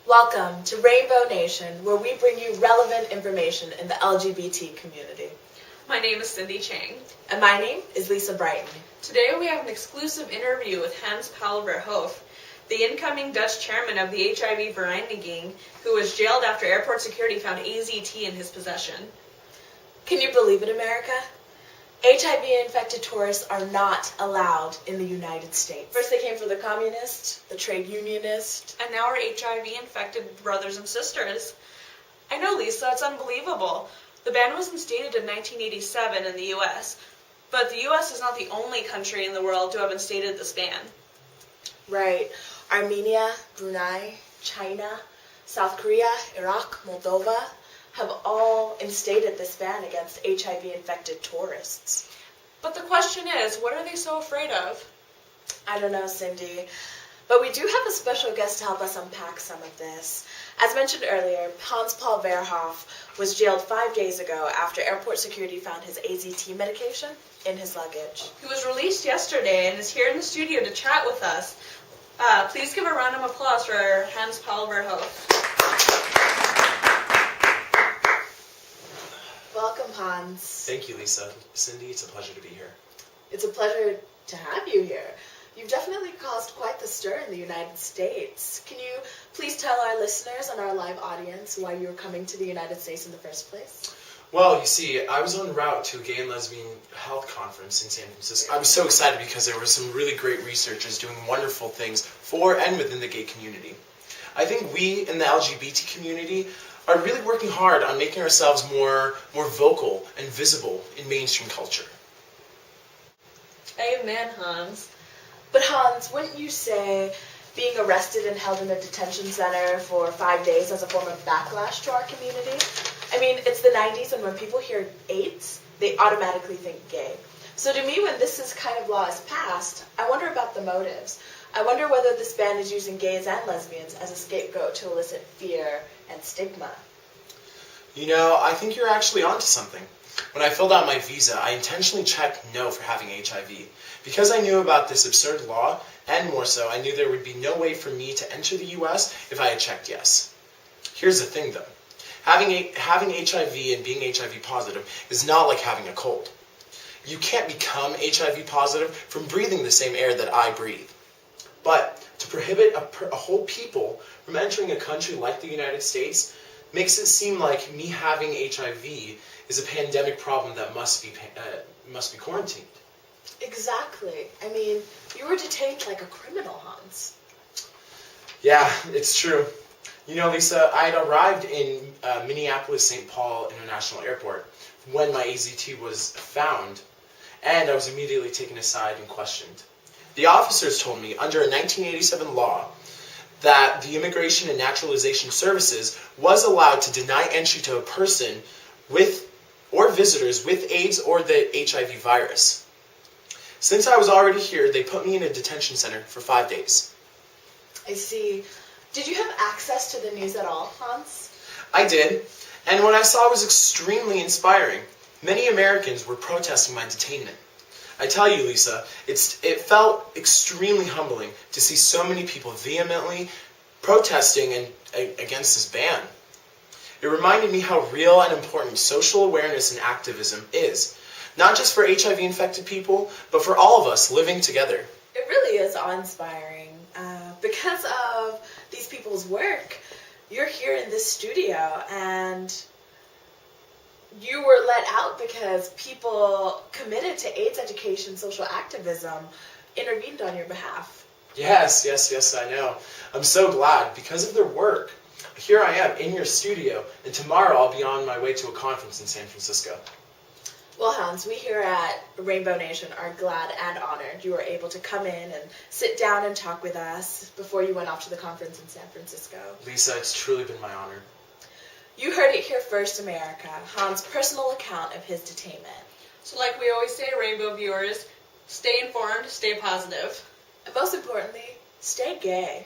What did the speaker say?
Welcome to Rainbow Nation, where we bring you relevant information in the LGBT community. My name is Cindy Chang. And my name is Lisa Brighton. Today we have an exclusive interview with Hans Paul Verhoef, the incoming Dutch chairman of the HIV Vereniging, who was jailed after airport security found AZT in his possession. Can you believe it, America? HIV-infected tourists are not allowed in the United States. First they came for the communists, the trade unionists, and now our HIV-infected brothers and sisters. I know, Lisa, it's unbelievable. The ban was instated in 1987 in the U.S., but the U.S. is not the only country in the world to have instated this ban. Right. Armenia, Brunei, China, South Korea, Iraq, Moldova have all instated this ban against HIV-infected tourists. But the question is, what are they so afraid of? I don't know, Cindy. But we do have a special guest to help us unpack some of this. As mentioned earlier, Hans Paul Verhoef was jailed 5 days ago after airport security found his AZT medication in his luggage. He was released yesterday and is here in the studio to chat with us. Please give a round of applause for Hans Paul Verhoef. Welcome, Hans. Thank you, Lisa. Cindy, it's a pleasure to be here. It's a pleasure to have you here. You've definitely caused quite the stir in the United States. Can you please tell our listeners and our live audience why you were coming to the United States in the first place? Well, you see, I was en route to a gay and lesbian health conference in San Francisco. I was so excited because there were some really great researchers doing wonderful things for and within the gay community. I think we in the LGBT community are really working hard on making ourselves more vocal and visible in mainstream culture. Amen, Hans. But Hans, wouldn't you say being arrested and held in a detention center for 5 days as a form of backlash to our community? I mean, it's the 90s, and when people hear AIDS, they automatically think gay. So to me, when this kind of law is passed, I wonder about the motives. I wonder whether this ban is using gays and lesbians as a scapegoat to elicit fear and stigma. You know, I think you're actually onto something. When I filled out my visa, I intentionally checked no for having HIV. Because I knew about this absurd law, and more so, I knew there would be no way for me to enter the U.S. if I had checked yes. Here's the thing, though. Having HIV and being HIV positive is not like having a cold. You can't become HIV positive from breathing the same air that I breathe. But to prohibit a whole people from entering a country like the United States makes it seem like me having HIV is a pandemic problem that must be quarantined. Exactly. I mean, you were detained like a criminal, Hans. Yeah, it's true. You know, Lisa, I had arrived in Minneapolis-St. Paul International Airport when my AZT was found, and I was immediately taken aside and questioned. The officers told me, under a 1987 law, that the Immigration and Naturalization Services was allowed to deny entry to a person with or visitors with AIDS or the HIV virus. Since I was already here, they put me in a detention center for 5 days. I see. Did you have access to the news at all, Hans? I did, and what I saw was extremely inspiring. Many Americans were protesting my detainment. I tell you, Lisa, it felt extremely humbling to see so many people vehemently protesting against this ban. It reminded me how real and important social awareness and activism is, not just for HIV-infected people, but for all of us living together. It really is awe-inspiring. Because of these people's work, you're here in this studio, and you were let out because people committed to AIDS education, social activism, intervened on your behalf. Yes, I know. I'm so glad. Because of their work, here I am in your studio, and tomorrow I'll be on my way to a conference in San Francisco. Well, Hans, we here at Rainbow Nation are glad and honored you were able to come in and sit down and talk with us before you went off to the conference in San Francisco. Lisa, it's truly been my honor. You heard it here first, America. Hans' personal account of his detainment. So like we always say, Rainbow viewers, stay informed, stay positive. And most importantly, stay gay.